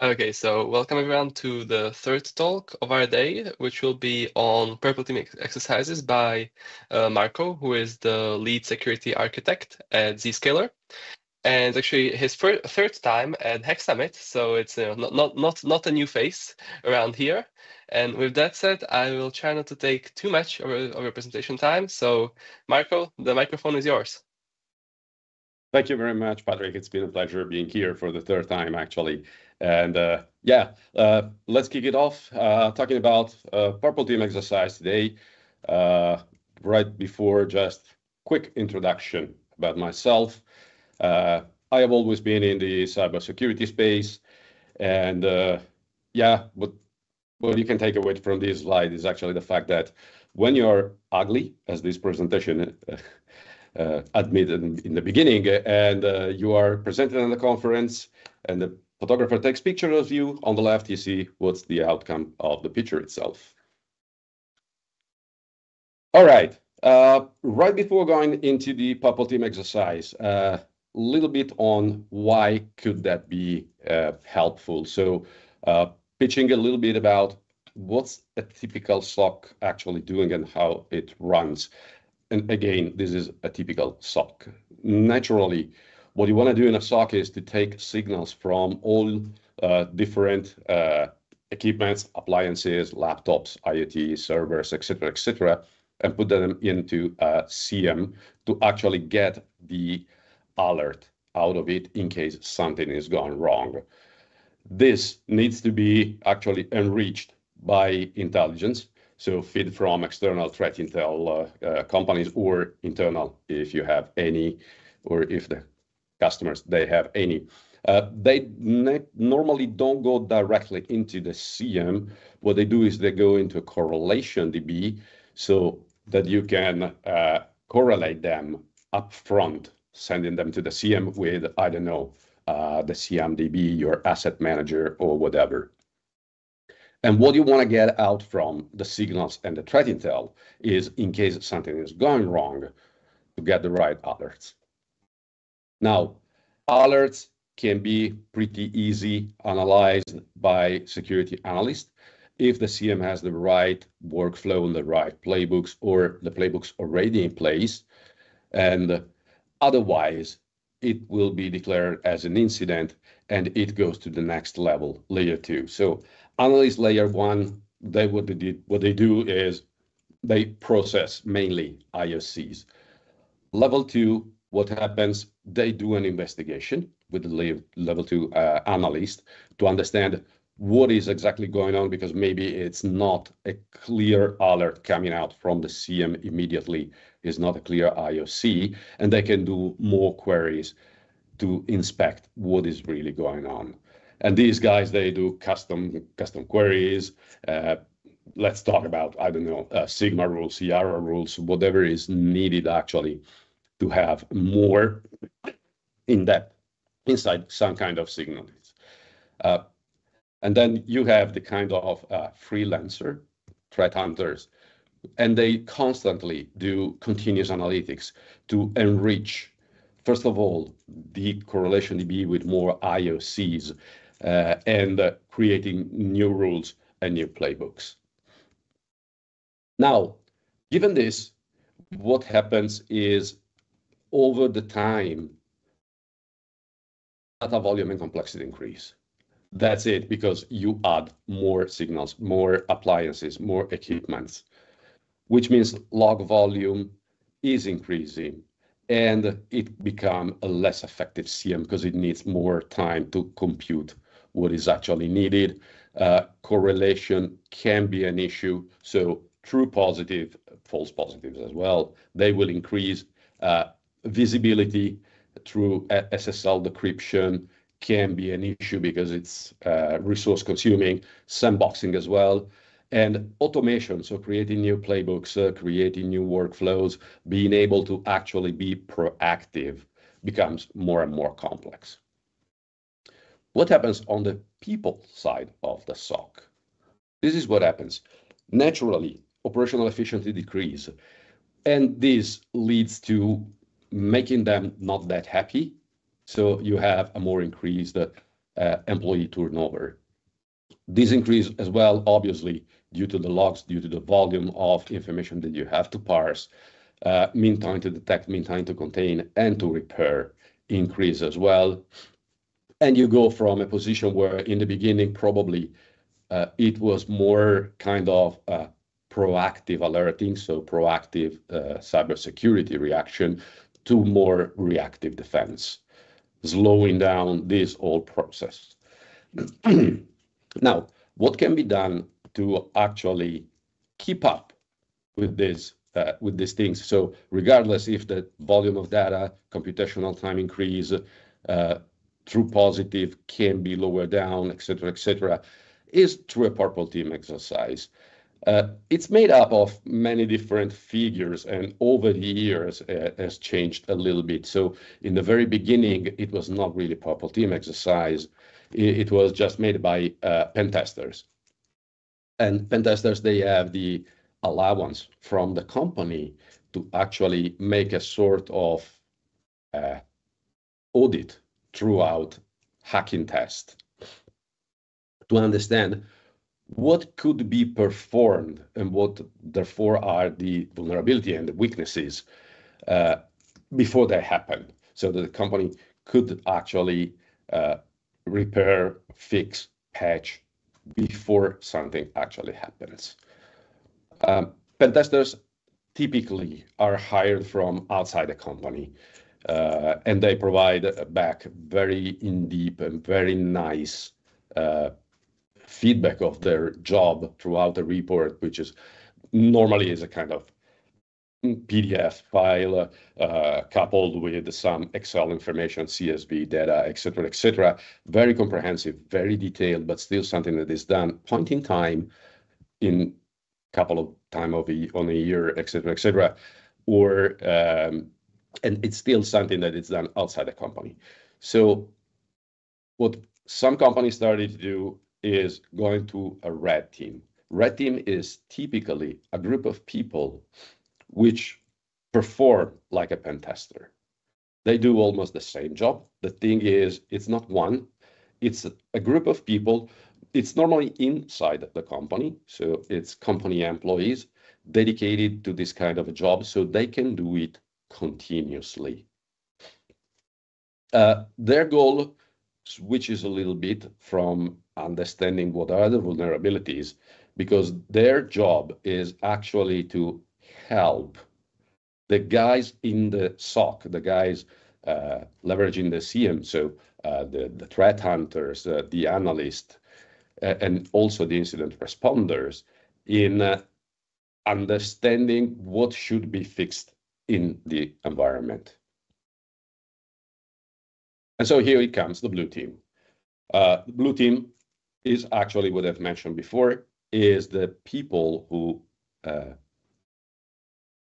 Okay, so welcome everyone to the third talk of our day, which will be on Purple Team exercises by Marco, who is the lead security architect at Zscaler. And it's actually his third time at Hack Summit, so it's not a new face around here. And with that said, I will try not to take too much of your presentation time. So Marco, the microphone is yours. Thank you very much, Patrick. It's been a pleasure being here for the third time, actually. And let's kick it off talking about Purple Team exercise today. Right before, just quick introduction about myself. I have always been in the cybersecurity space, and what you can take away from this slide is actually the fact that when you're ugly, as this presentation admitted in the beginning, and you are presented at the conference, and the photographer takes pictures of you. On the left, you see what's the outcome of the picture itself. All right. Right before going into the Purple Team exercise, a little bit on why could that be helpful. So pitching a little bit about what's a typical SOC actually doing and how it runs. And again, this is a typical SOC. Naturally, what you want to do in a SOC is to take signals from all different equipments, appliances, laptops, IoT, servers, etc., and put them into a CM to actually get the alert out of it in case something is gone wrong. This needs to be actually enriched by intelligence. So feed from external threat intel companies or internal if you have any, or if the customers, they have any. They normally don't go directly into the CM. What they do is they go into a correlation DB so that you can correlate them up front, sending them to the CM with, I don't know, the CMDB, your asset manager, or whatever. And what you want to get out from the signals and the threat intel is, in case something is going wrong, to get the right alerts. Now, alerts can be pretty easy analyzed by security analysts if the CM has the right workflow and the right playbooks, or the playbooks already in place. And otherwise, it will be declared as an incident and it goes to the next level, layer 2. So analyst layer 1, what they do is they process mainly IOCs. Level 2, what happens? They do an investigation with the level 2 analyst to understand what is exactly going on, because maybe it's not a clear alert coming out from the CM immediately, is not a clear IOC, and they can do more queries to inspect what is really going on. And these guys, they do custom queries. Let's talk about, I don't know, Sigma rules, Sierra rules, whatever is needed actually to have more in-depth inside some kind of signals. And then you have the kind of freelancer threat hunters, and they constantly do continuous analytics to enrich, first of all, the correlation DB with more IOCs and creating new rules and new playbooks. Now, given this, what happens is over the time, data volume and complexity increase. That's it, because you add more signals, more appliances, more equipments, which means log volume is increasing, and it becomes a less effective CM because it needs more time to compute what is actually needed. Correlation can be an issue, so true positive, false positives as well, they will increase. Visibility through SSL decryption can be an issue because it's resource consuming, sandboxing as well, and automation, so creating new playbooks, creating new workflows, being able to actually be proactive becomes more and more complex. What happens on the people side of the SOC? This is what happens. Naturally, operational efficiency decrease, and this leads to making them not that happy. So you have a more increased employee turnover. This increase as well, obviously, due to the logs, due to the volume of information that you have to parse, mean time to detect, mean time to contain, and to repair increase as well. And you go from a position where in the beginning, probably it was more kind of proactive alerting, so proactive cybersecurity reaction, to more reactive defense, slowing down this whole process. Now, what can be done to actually keep up with these things? So regardless if the volume of data, computational time increase, true positive can be lowered down, etc., is through a Purple Team exercise. It's made up of many different figures, and over the years has changed a little bit. So in the very beginning, it was not really Purple Team exercise. It was just made by pen testers. And pen testers, they have the allowance from the company to actually make a sort of audit throughout hacking test to understand what could be performed and what therefore are the vulnerability and the weaknesses before they happen, so that the company could actually repair, fix, patch before something actually happens. Pen testers typically are hired from outside the company, and they provide back very in-depth and very nice feedback of their job throughout the report, which is normally is a kind of PDF file coupled with some Excel information, CSV data, etc. Very comprehensive, very detailed, but still something that is done point in time, in couple of time on a year, etc. Or and it's still something that is done outside the company. So what some companies started to do is going to a red team. Red team is typically a group of people which perform like a pen tester. They do almost the same job. The thing is, it's not one, it's a group of people. It's normally inside the company, so it's company employees dedicated to this kind of a job, so they can do it continuously. Their goal switches a little bit from understanding what are the vulnerabilities, because their job is actually to help the guys in the SOC, the guys leveraging the CM, so the threat hunters, the analysts, and also the incident responders, in understanding what should be fixed in the environment. And so here it comes, the blue team. The blue team is actually what I've mentioned before, is the people who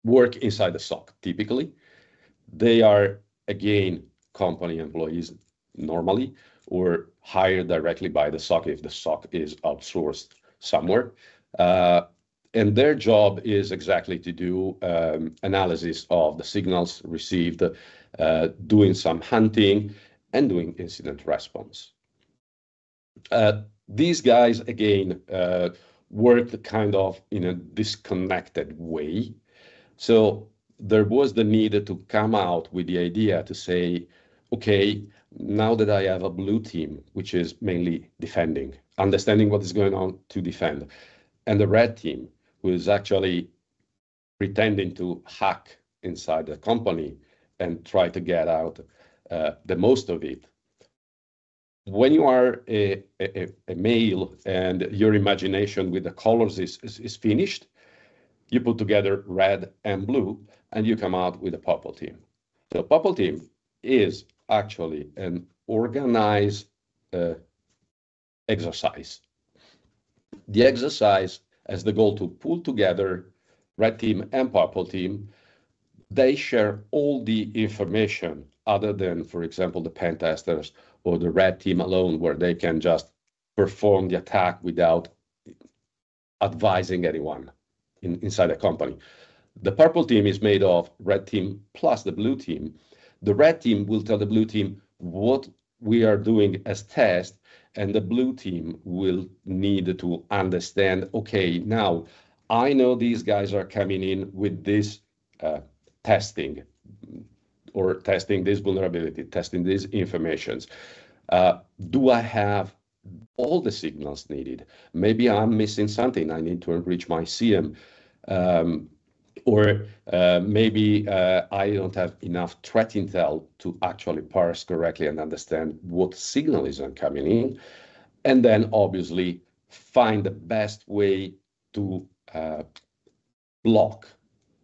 work inside the SOC typically. They are, again, company employees normally, or hired directly by the SOC if the SOC is outsourced somewhere. And their job is exactly to do analysis of the signals received, doing some hunting, and doing incident response. These guys, again, work kind of in a disconnected way. So there was the need to come out with the idea to say, okay, now that I have a blue team, which is mainly defending, understanding what is going on to defend, and the red team, who is actually pretending to hack inside the company and try to get out the most of it. When you are a male and your imagination with the colors is finished, you put together red and blue, and you come out with a purple team. So purple team is actually an organized exercise. The exercise has the goal to pull together red team and purple team. They share all the information other than, for example, the pen testers or the red team alone, where they can just perform the attack without advising anyone inside the company. The purple team is made of red team plus the blue team. The red team will tell the blue team what we are doing as test, and the blue team will need to understand, okay, now I know these guys are coming in with this testing, or testing this vulnerability, testing these informations. Do I have all the signals needed? Maybe I'm missing something. I need to enrich my CM. Or maybe I don't have enough threat intel to actually parse correctly and understand what signal is coming in. And then obviously find the best way to block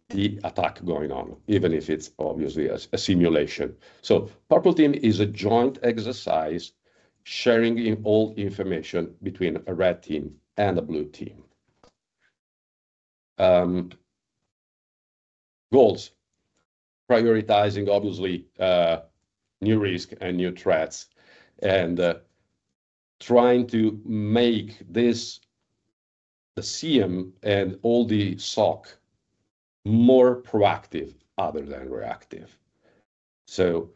the attack going on, even if it's obviously a simulation. So Purple Team is a joint exercise sharing in all information between a red team and a blue team. Goals, prioritizing obviously new risk and new threats, and trying to make this, the CM and all the SOC, more proactive other than reactive. So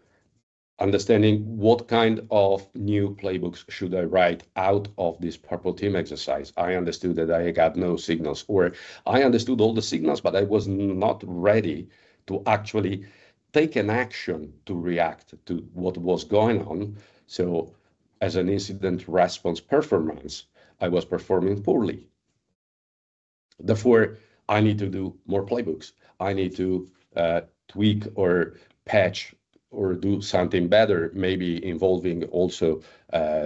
understanding what kind of new playbooks should I write out of this Purple Team exercise. I understood that I got no signals, or I understood all the signals, but I was not ready to actually take an action to react to what was going on. So as an incident response performance, I was performing poorly. Therefore, I need to do more playbooks. I need to tweak or patch or do something better, maybe involving also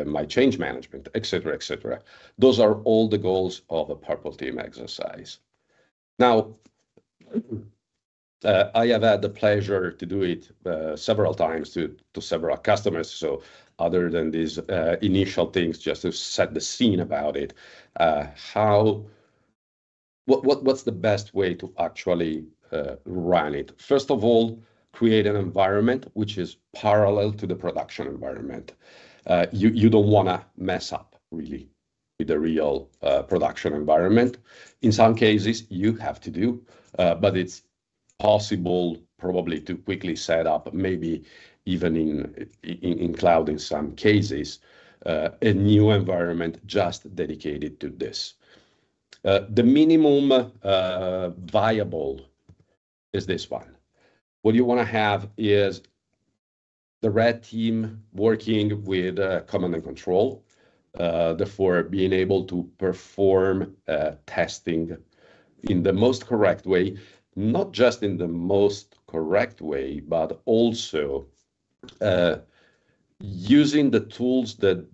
my change management, etc., etc. Those are all the goals of a Purple Team exercise. Now, I have had the pleasure to do it several times to several customers. So other than these initial things, just to set the scene about it, what's the best way to actually run it? First of all, create an environment which is parallel to the production environment. You don't want to mess up really with the real production environment. In some cases, you have to do, but it's possible probably to quickly set up, maybe even in cloud in some cases, a new environment just dedicated to this. The minimum viable is this one. What you want to have is the red team working with command and control, therefore being able to perform testing in the most correct way, not just in the most correct way, but also using the tools that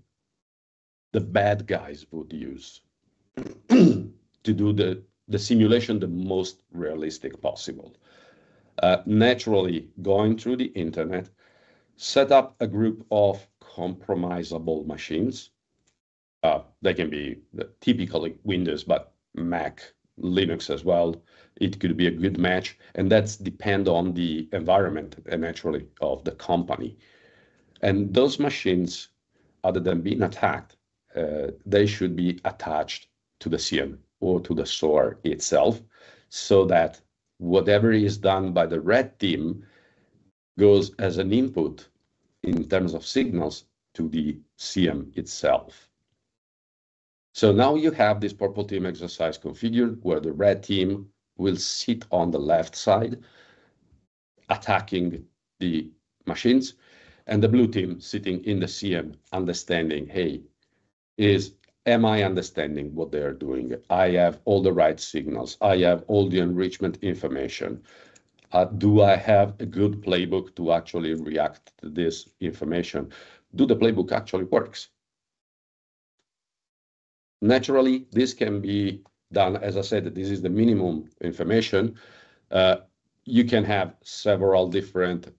the bad guys would use to do the simulation the most realistic possible. Naturally, going through the internet, set up a group of compromisable machines. They can be typically Windows, but Mac, Linux as well. It could be a good match, and that's depend on the environment and naturally of the company. And those machines, other than being attacked, they should be attached to the CM or to the SOAR itself, so that whatever is done by the red team goes as an input in terms of signals to the CM itself. So now you have this Purple Team exercise configured where the red team will sit on the left side attacking the machines, and the blue team sitting in the CM understanding, hey, am I understanding what they are doing? I have all the right signals. I have all the enrichment information. Do I have a good playbook to actually react to this information? Do the playbook actually works? Naturally, this can be done, as I said, this is the minimum information. You can have several different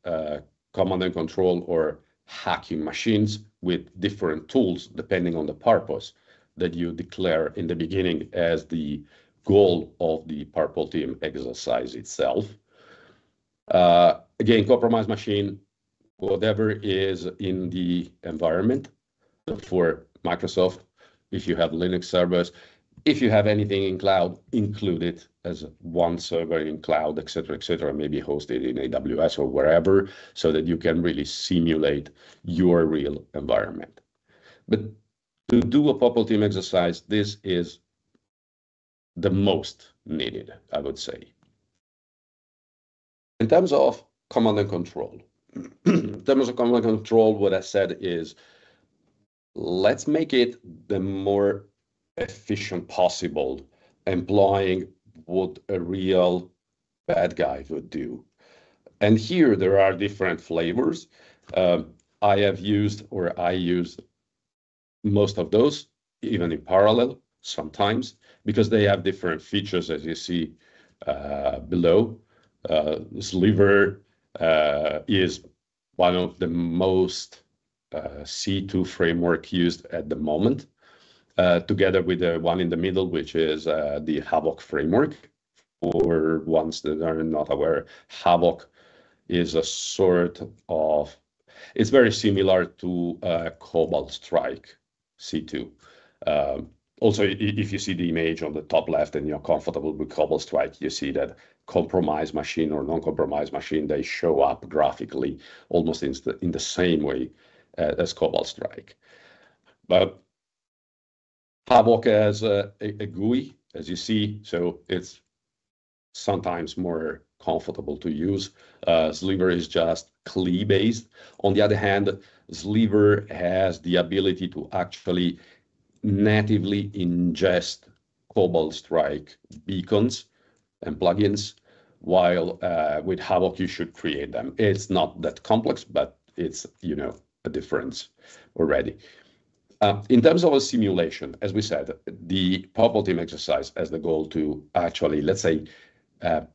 command and control or hacking machines with different tools, depending on the purpose that you declare in the beginning as the goal of the Purple Team exercise itself. Again, compromise machine, whatever is in the environment for Microsoft. If you have Linux servers, If you have anything in cloud, include it as one server in cloud, etc., maybe hosted in AWS or wherever, so that you can really simulate your real environment. But to do a Purple Team exercise, this is the most needed, I would say. In terms of command and control, what I said is, let's make it the more efficient possible, employing what a real bad guy would do. And here there are different flavors. I use most of those, even in parallel sometimes, because they have different features, as you see below. Sliver is one of the most C2 framework used at the moment, together with the one in the middle, which is the Havoc framework. For ones that are not aware, Havoc is a sort of, it's very similar to Cobalt Strike C2. Also, if you see the image on the top left and you're comfortable with Cobalt Strike, you see that compromised machine or non-compromised machine, they show up graphically almost in the same way as Cobalt Strike. But Havoc has a GUI, as you see, so it's sometimes more comfortable to use. Sliver is just CLI-based. On the other hand, Sliver has the ability to actually natively ingest Cobalt Strike beacons and plugins, while with Havoc you should create them. It's not that complex, but it's, you know, a difference already. In terms of a simulation, as we said, the Purple Team exercise has the goal to actually, let's say, on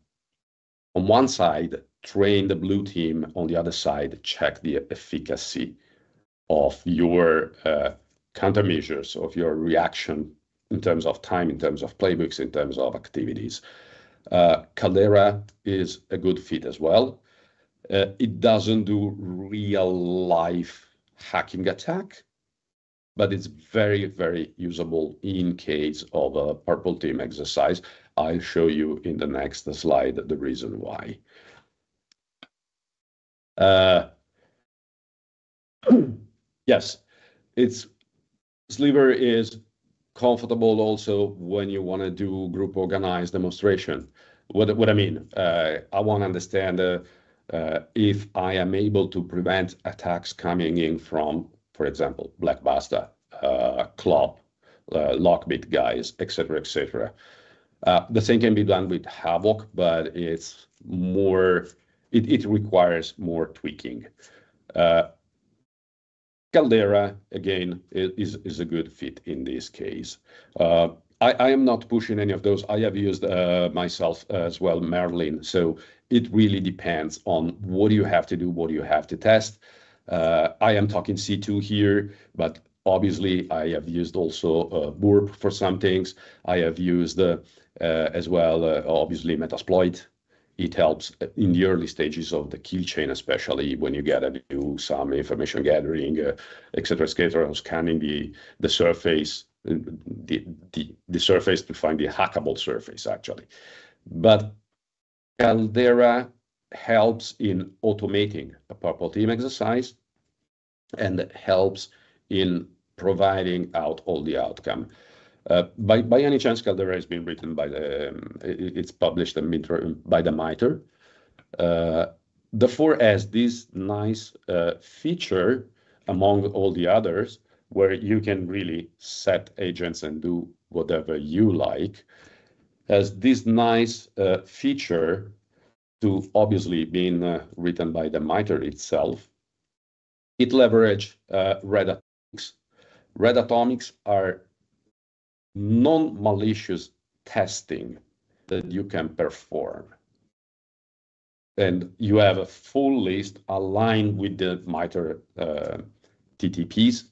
one side, train the blue team, on the other side, check the efficacy of your countermeasures, of your reaction in terms of time, in terms of playbooks, in terms of activities. Caldera is a good fit as well. It doesn't do real life hacking attack, but it's very, very usable in case of a Purple Team exercise. I'll show you in the next slide the reason why. Yes, Sliver is comfortable also when you want to do group organized demonstration. What I mean, I want to understand if I am able to prevent attacks coming in from, for example, Blackbuster, Clop, Lockbit guys, etc. The same can be done with Havoc, but it's more, it requires more tweaking. Caldera, again, is a good fit in this case. I am not pushing any of those. I have used myself as well, Merlin. So it really depends on what you have to do, what you have to test. I am talking C2 here, but obviously I have used also Burp for some things. I have used as well, obviously, Metasploit. It helps in the early stages of the kill chain, especially when you get to do some information gathering, etc., scanning the surface, the surface to find the hackable surface, actually. But Caldera helps in automating a Purple Team exercise and helps in providing out all the outcome. By any chance, Caldera has been written by it's published by the MITRE. The 4 has this nice feature among all the others where you can really set agents and do whatever you like. Has this nice feature to obviously being written by the MITRE itself. It leverages red atomics. Red atomics are non-malicious testing that you can perform. And you have a full list aligned with the MITRE TTPs.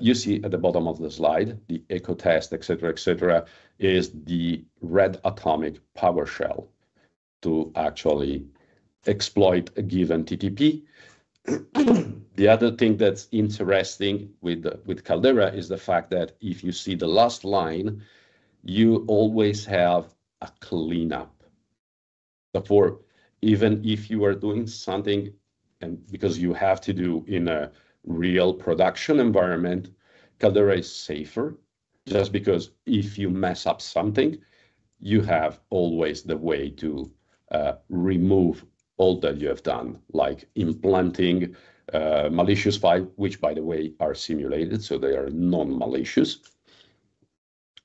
You see at the bottom of the slide, the echo test, etc., is the red atomic PowerShell to actually exploit a given TTP. The other thing that's interesting with Caldera is the fact that if you see the last line, you always have a cleanup. Therefore, even if you are doing something, and because you have to do in a real production environment, Caldera is safer, just because if you mess up something, you have always the way to remove all that you have done, like implanting malicious files, which, by the way, are simulated, so they are non-malicious.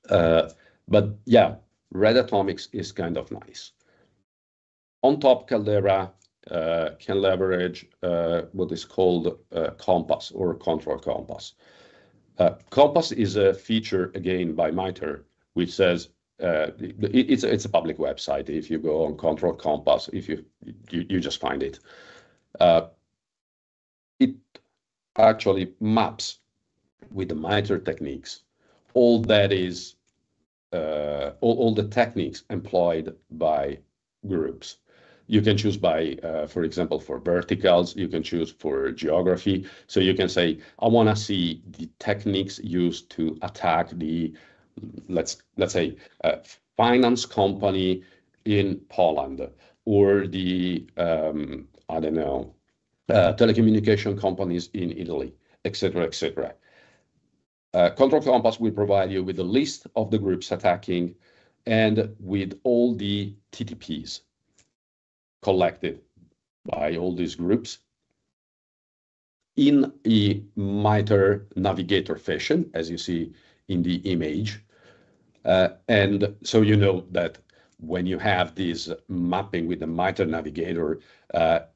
But yeah, red atomics is kind of nice. On top, Caldera can leverage what is called Compass or control compass. Compass is a feature, again, by MITRE, which says, it's a public website. If you go on Control Compass, if you just find it. It actually maps with the MITRE techniques all that is all the techniques employed by groups. You can choose by, for example, for verticals. You can choose for geography. So you can say, I want to see the techniques used to attack the, let's say, finance company in Poland, or the I don't know, telecommunication companies in Italy, etc., etc. Control Compass will provide you with a list of the groups attacking and with all the TTPs collected by all these groups in a MITRE navigator fashion, as you see in the image. And so you know that when you have this mapping with the MITRE navigator,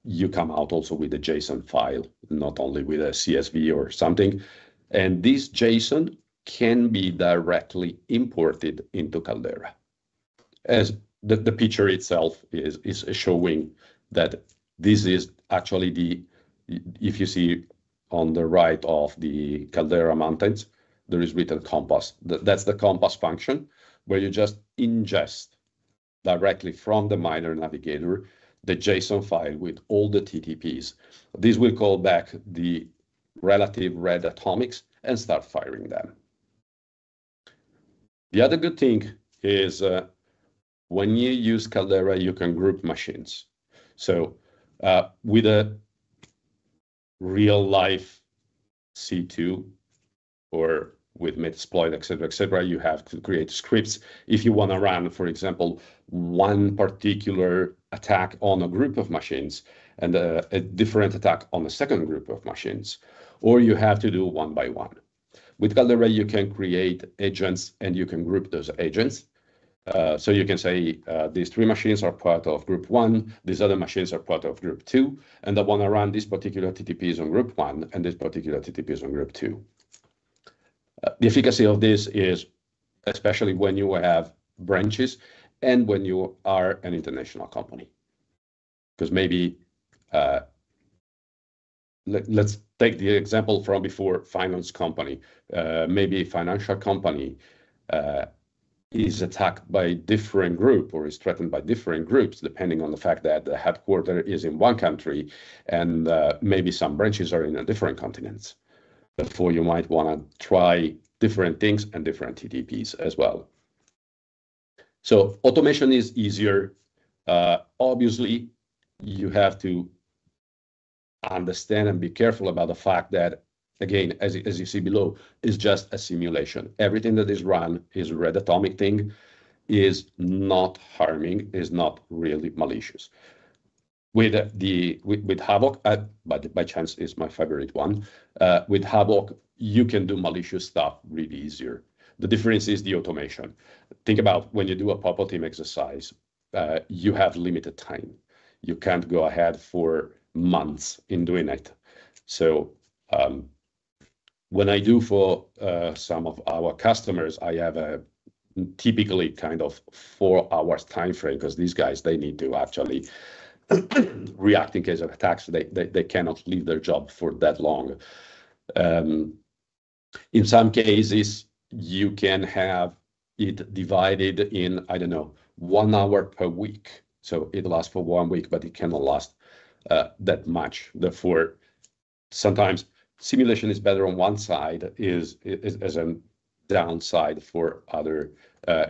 you come out also with a JSON file, not only with a CSV or something. And this JSON can be directly imported into Caldera. As the picture itself is showing that this is actually the, if you see on the right of the Caldera mountains, there is written Compass. That's the Compass function, where you just ingest directly from the MITRE navigator the JSON file with all the TTPs. This will call back the relative red atomics and start firing them. The other good thing is when you use Caldera, you can group machines. So with a real life C2 or with Metasploit, etc., you have to create scripts. If you want to run, for example, one particular attack on a group of machines and a different attack on a second group of machines, or you have to do one by one. With Caldera, you can create agents and you can group those agents. So you can say these three machines are part of group 1, these other machines are part of group 2, and I want to run this particular TTPs on group 1 and this particular TTPs on group 2. The efficacy of this is especially when you have branches and when you are an international company. Because maybe, let's take the example from before, finance company. Maybe a financial company is attacked by a different group or is threatened by different groups, depending on the fact that the headquarters is in one country and maybe some branches are in a different continent. Therefore, you might want to try different things and different TTPs as well. So automation is easier. Obviously, you have to understand and be careful about the fact that, again, as you see below, is just a simulation. Everything that is run is a red atomic thing, is not harming, is not really malicious. With Havoc, by chance is my favorite one. With Havoc, you can do malicious stuff really easier. The difference is the automation. Think about when you do a Purple Team exercise, you have limited time. You can't go ahead for months in doing it. So when I do for some of our customers, I have a typically kind of 4 hours time frame, because these guys, they need to actually react in case of attacks. They cannot leave their job for that long. In some cases, you can have it divided in, I don't know, 1 hour per week. So it lasts for 1 week, but it cannot last that much. Therefore, sometimes simulation is better on one side, is as a downside for other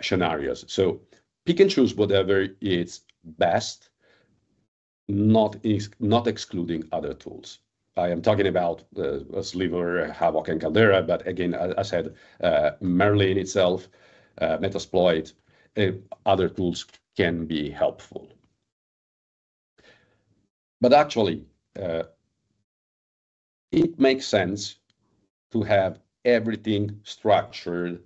scenarios. So pick and choose whatever is best, not excluding other tools. I am talking about Sliver, Havoc, and Caldera, but again, as I said, Merlin itself, Metasploit, other tools can be helpful. But actually, it makes sense to have everything structured,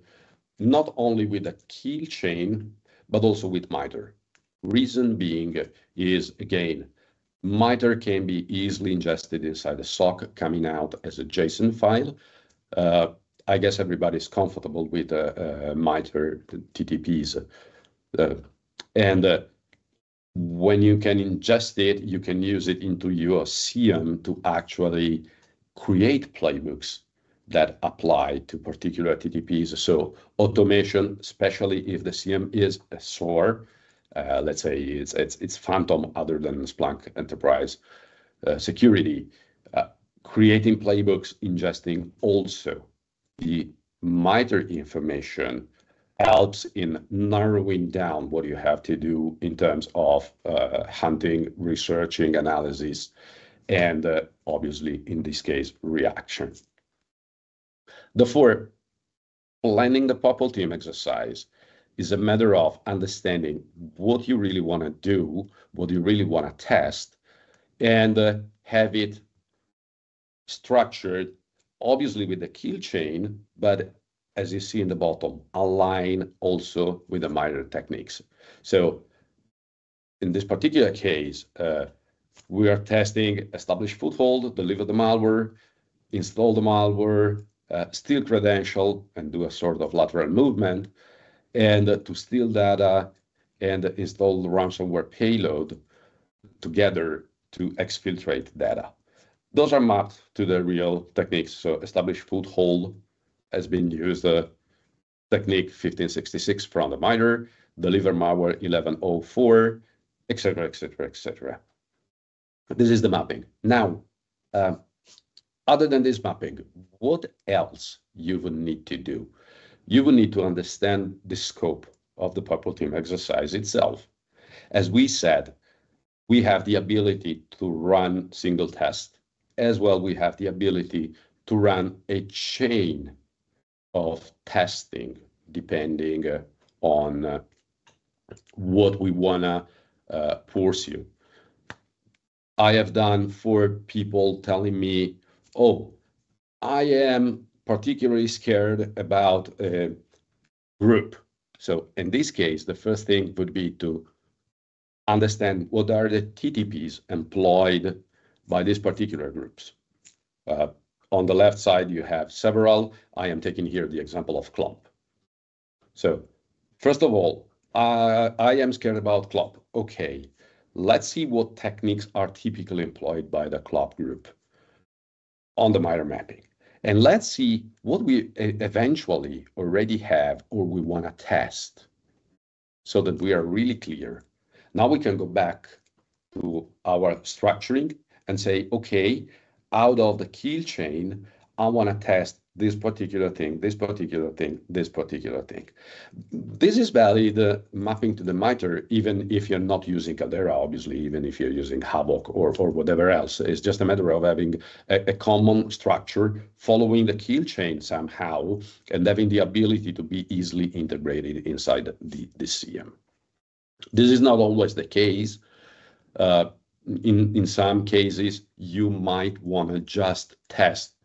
not only with a kill chain, but also with MITRE. Reason being is, again, MITRE can be easily ingested inside the SOC, coming out as a JSON file. I guess everybody's comfortable with MITRE TTPs. When you can ingest it, you can use it into your CM to actually create playbooks that apply to particular TTPs. So automation, especially if the CM is a SOAR, let's say it's Phantom other than Splunk Enterprise Security, creating playbooks, ingesting also the MITRE information helps in narrowing down what you have to do in terms of hunting, researching, analysis, and obviously, in this case, reaction. Therefore, planning the Purple Team exercise is a matter of understanding what you really want to do, what you really want to test, and have it structured, obviously with the kill chain, but as you see in the bottom, align also with the MITRE techniques. So in this particular case, we are testing establish foothold, deliver the malware, install the malware, steal credential, and do a sort of lateral movement, and to steal data and install the ransomware payload together to exfiltrate data. Those are mapped to the real techniques. So establish foothold has been used, technique 1566 from the MITRE, deliver malware 1104, etc., etc., etc. This is the mapping. Now, other than this mapping, what else you would need to do? You will need to understand the scope of the Purple Team exercise itself. As we said, we have the ability to run single tests. As well, we have the ability to run a chain of testing depending on what we want to pursue. I have done for people telling me, oh, I am particularly scared about a group. So in this case, the first thing would be to understand what are the TTPs employed by these particular groups. On the left side, you have several. I am taking here the example of club. So first of all, I am scared about club. Okay, let's see what techniques are typically employed by the club group on the MITRE mapping. And let's see what we eventually already have or we want to test so that we are really clear. Now we can go back to our structuring and say, okay, out of the kill chain, I want to test this particular thing, this particular thing, this particular thing. This is valid mapping to the MITRE, even if you're not using Caldera, obviously, even if you're using Havoc or whatever else. It's just a matter of having a common structure, following the kill chain somehow, and having the ability to be easily integrated inside the CM. This is not always the case. In some cases, you might want to just test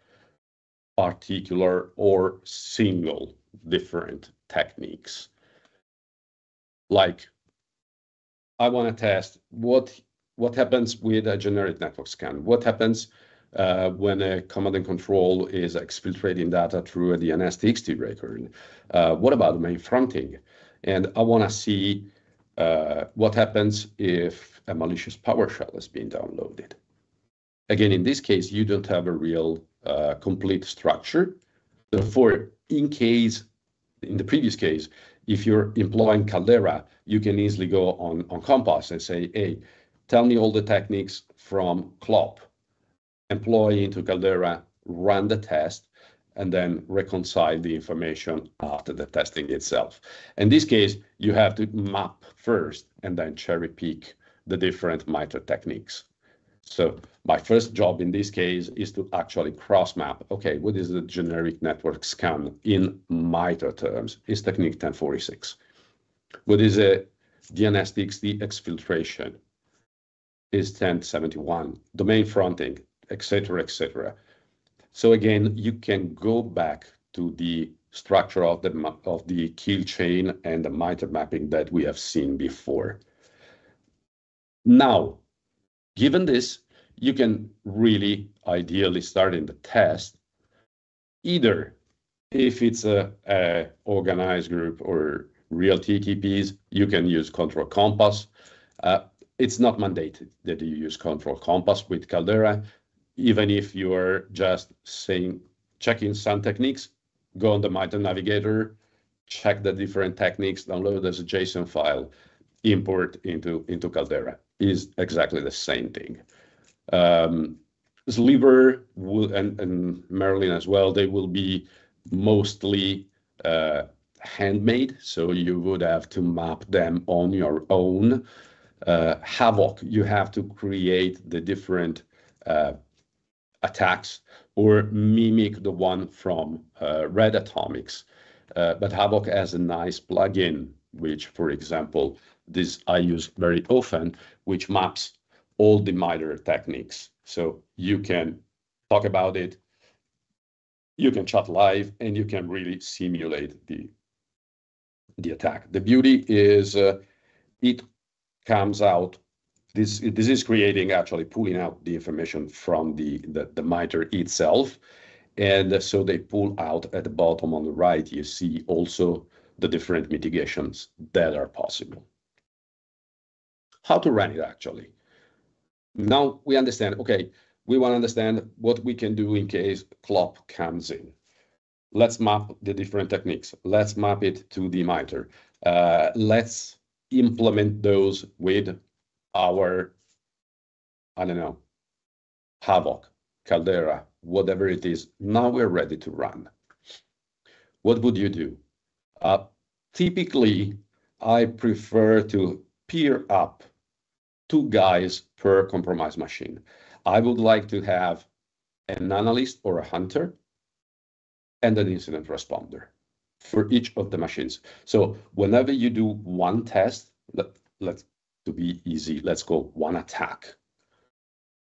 particular or single different techniques. Like, I want to test what happens with a generic network scan. What happens when a command and control is exfiltrating data through a DNS TXT record? What about main fronting? And I want to see what happens if a malicious PowerShell has been downloaded. Again, in this case, you don't have a real complete structure. Therefore, in the previous case, if you're employing Caldera, you can easily go on Compass and say, hey, tell me all the techniques from CLOP, employ into Caldera, run the test, and then reconcile the information after the testing itself. In this case, you have to map first and then cherry pick the different MITRE techniques. So my first job in this case is to actually cross-map. Okay, what is the generic network scan in MITRE terms? Is technique 1046. What is a DNS-TXT exfiltration? Is 1071. Domain fronting, etc., etc. So again, you can go back to the structure of the kill chain and the MITRE mapping that we have seen before. Now, given this, you can really ideally start in the test, either if it's a organized group or real TTPs, you can use Control Compass. It's not mandated that you use Control Compass with Caldera. Even if you are just saying, checking some techniques, go on the MITRE Navigator, check the different techniques, download as a JSON file, import into Caldera. Is exactly the same thing. Sliver and Merlin as well, they will be mostly handmade, so you would have to map them on your own. Havoc, you have to create the different attacks or mimic the one from Red Atomics. But Havoc has a nice plugin, which, for example, this I use very often, which maps all the MITRE techniques. So you can talk about it, you can chat live, and you can really simulate the attack. The beauty is it comes out, this is creating, actually pulling out the information from the MITRE itself. And so they pull out at the bottom on the right, you see also the different mitigations that are possible. How to run it actually. Now we understand, okay, we want to understand what we can do in case CLOP comes in. Let's map the different techniques. Let's map it to the MITRE. Let's implement those with our, I don't know, Havoc, Caldera, whatever it is. Now we're ready to run. What would you do? Typically, I prefer to pair up 2 guys per compromised machine. I would like to have an analyst or a hunter and an incident responder for each of the machines. So whenever you do one test, let's to be easy, let's go one attack.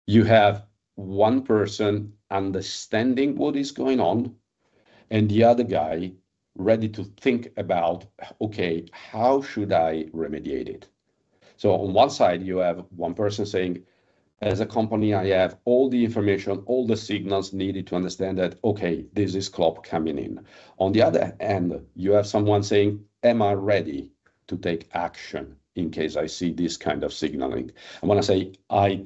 You have one person understanding what is going on and the other guy ready to think about, okay, how should I remediate it? So on one side, you have one person saying, as a company, I have all the information, all the signals needed to understand that, okay, this is CLOP coming in. On the other hand, you have someone saying, am I ready to take action in case I see this kind of signaling? And when I say I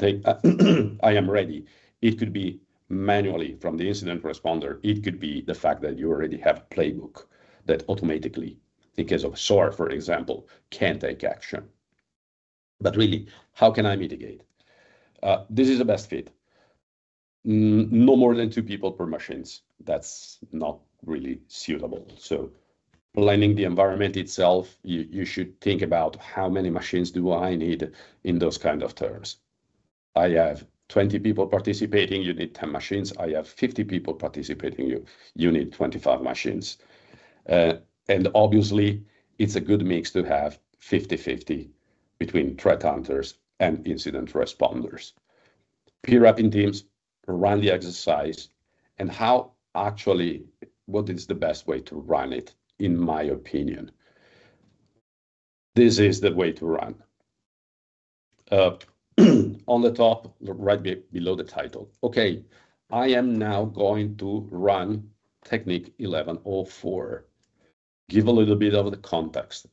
am ready, it could be manually from the incident responder. It could be the fact that you already have a playbook that automatically, in case of SOAR, for example, can take action. But really, how can I mitigate? This is the best fit. No more than 2 people per machines. That's not really suitable. So planning the environment itself, you should think about how many machines do I need in those kind of terms. I have 20 people participating, you need 10 machines. I have 50 people participating, you need 25 machines. And obviously, it's a good mix to have 50-50 between threat hunters and incident responders. Peer up in teams, run the exercise, and how actually, what is the best way to run it, in my opinion? This is the way to run. On the top, right below the title. Okay, I am now going to run technique 1104. Give a little bit of the context.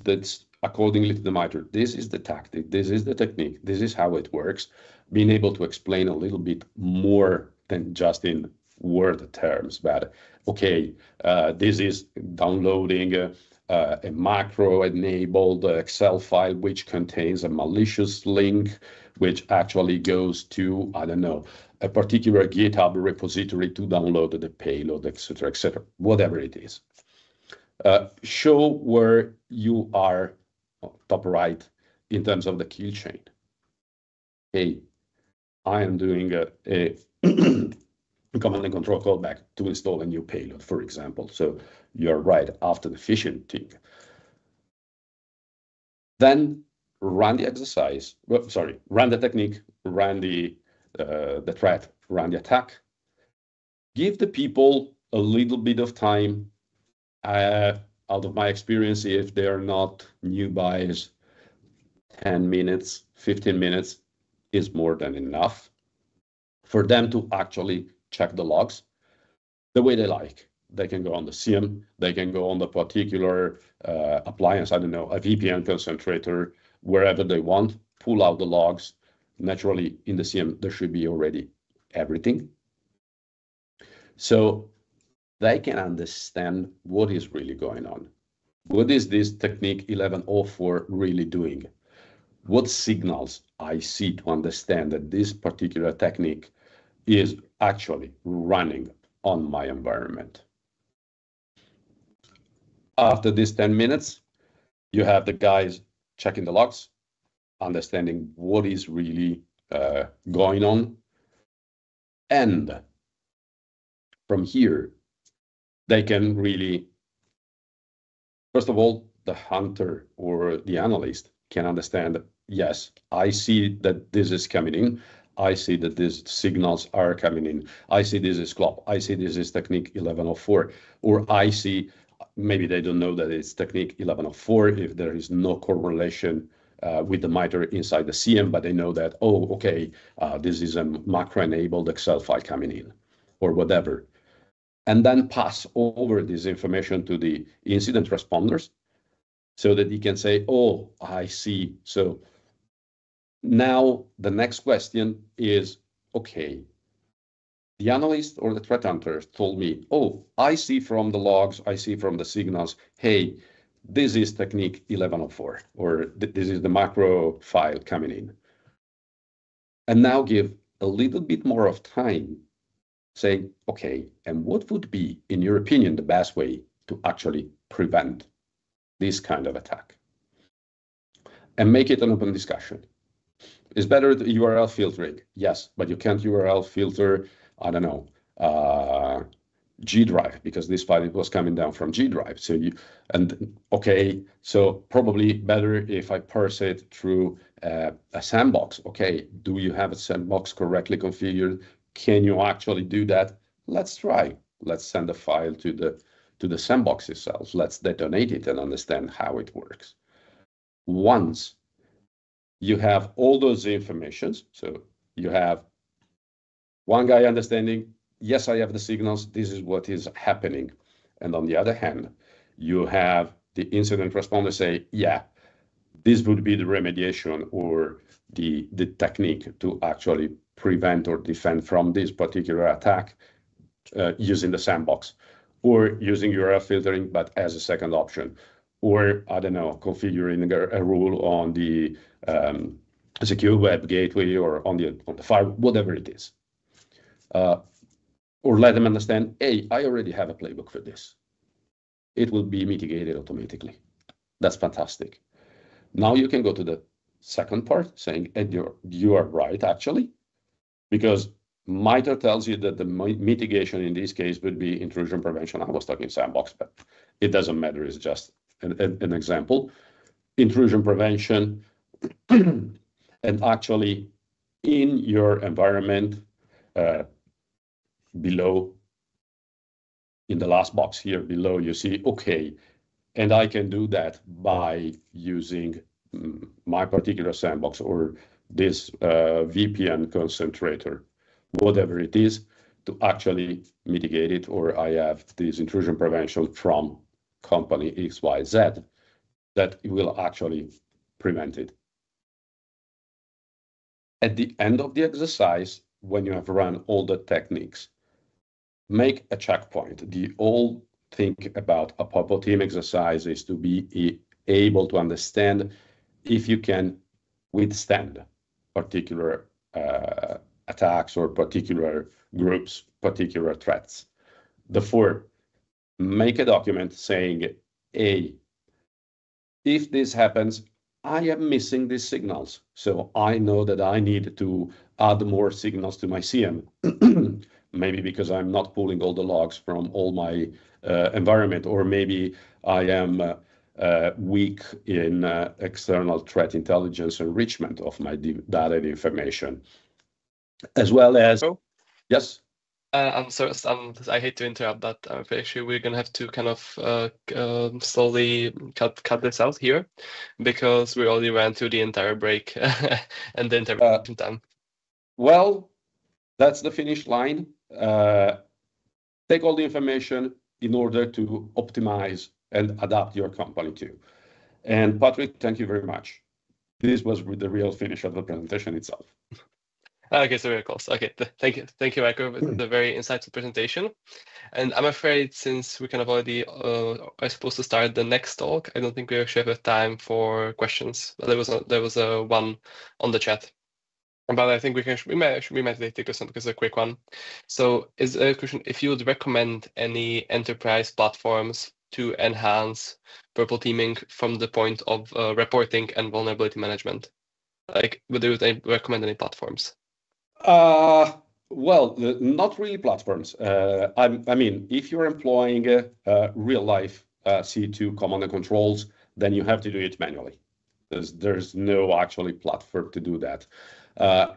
That's accordingly to the MITRE. This is the tactic, this is the technique, this is how it works. Being able to explain a little bit more than just in word terms, but okay, this is downloading a macro-enabled Excel file which contains a malicious link, which actually goes to, I don't know, a particular GitHub repository to download the payload, etc., whatever it is. Show where you are, top right, in terms of the kill chain. Hey, I am doing a command and control callback to install a new payload, for example. So you're right after the phishing thing. Then run the exercise. Well, sorry, run the technique, run the threat, run the attack. Give the people a little bit of time. Out of my experience, if they're not new buyers, 10 minutes, 15 minutes is more than enough for them to actually check the logs the way they like. They can go on the CM, they can go on the particular appliance, I don't know, a VPN concentrator, wherever they want, pull out the logs. Naturally, in the CM, there should be already everything. So they can understand what is really going on. What is this technique 1104 really doing? What signals I see to understand that this particular technique is actually running on my environment. After these 10 minutes, you have the guys checking the logs, understanding what is really going on. And from here, they can really, first of all, the hunter or the analyst can understand, yes, I see that this is coming in. I see that these signals are coming in. I see this is CLOP. I see this is technique 1104. Or I see, maybe they don't know that it's technique 1104 if there is no correlation with the MITRE inside the CM, but they know that, oh, okay, this is a macro-enabled Excel file coming in, or whatever. And then pass over this information to the incident responders so that you can say, oh, I see. So now the next question is, okay, the analyst or the threat hunter told me, oh, I see from the logs, I see from the signals, hey, this is technique 1104, or this is the macro file coming in. And now give a little bit more of time saying, okay, and what would be, in your opinion, the best way to actually prevent this kind of attack? And make it an open discussion. Is better the URL filtering? Yes, but you can't URL filter, I don't know, G drive, because this file was coming down from G drive. So okay, so probably better if I parse it through a sandbox. Okay, do you have a sandbox correctly configured? Can you actually do that? Let's try. Let's send a file to the sandbox itself. Let's detonate it and understand how it works. Once you have all those informations, so you have one guy understanding, yes, I have the signals, this is what is happening. And on the other hand, you have the incident responder say, yeah, this would be the remediation or the technique to actually prevent or defend from this particular attack using the sandbox, or using URL filtering, but as a second option, or I don't know, configuring a rule on the secure web gateway or on the file, whatever it is. Or let them understand, hey, I already have a playbook for this. It will be mitigated automatically. That's fantastic. Now you can go to the second part saying, and you are right, actually, because MITRE tells you that the mitigation in this case would be intrusion prevention. I was talking sandbox, but it doesn't matter. It's just an example. Intrusion prevention, and actually in your environment, below, in the last box here below, you see, okay, and I can do that by using my particular sandbox or this VPN concentrator, whatever it is, to actually mitigate it, or I have this intrusion prevention from company XYZ that will actually prevent it. At the end of the exercise, when you have run all the techniques, make a checkpoint. The whole thing about a Purple Team exercise is to be able to understand if you can withstand particular attacks or particular groups, particular threats. The fourth, make a document saying, hey, if this happens, I am missing these signals. So I know that I need to add more signals to my CM. Maybe because I'm not pulling all the logs from all my environment, or maybe I am weak in external threat intelligence enrichment of my data and information, as well as, yes? I'm sorry, I hate to interrupt, but I'm pretty sure we're gonna have to kind of slowly cut this out here, because we already ran through the entire break and the intervention time. Well, that's the finish line. Take all the information in order to optimize and adapt your company to. And Patrick, thank you very much. This was the real finish of the presentation itself. Okay, so very close. Okay, thank you, Michael, for the very insightful presentation. And I'm afraid, since we kind of already are supposed to start the next talk, I don't think we actually have time for questions. There was a one on the chat, but I think we might take this one because it's a quick one. So, is a question if you would recommend any enterprise platforms to enhance purple teaming from the point of reporting and vulnerability management? Like, would you recommend any platforms? Well, not really platforms. I mean, if you're employing real life C2 command and controls, then you have to do it manually. There's no actually platform to do that.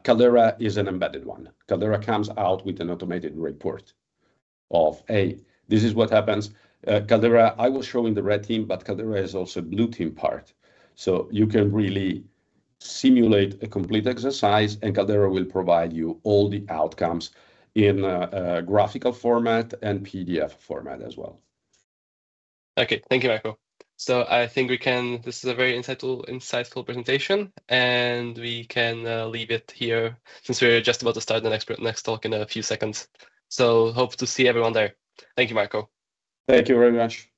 Caldera is an embedded one. Caldera comes out with an automated report of, hey, this is what happens. Caldera, I will show in the red team, but Caldera is also blue team part. So you can really simulate a complete exercise, and Caldera will provide you all the outcomes in a graphical format and PDF format as well. Okay, thank you, Michael. So I think this is a very insightful presentation, and we can leave it here since we're just about to start the next talk in a few seconds. So hope to see everyone there. Thank you, Michael. Thank you very much.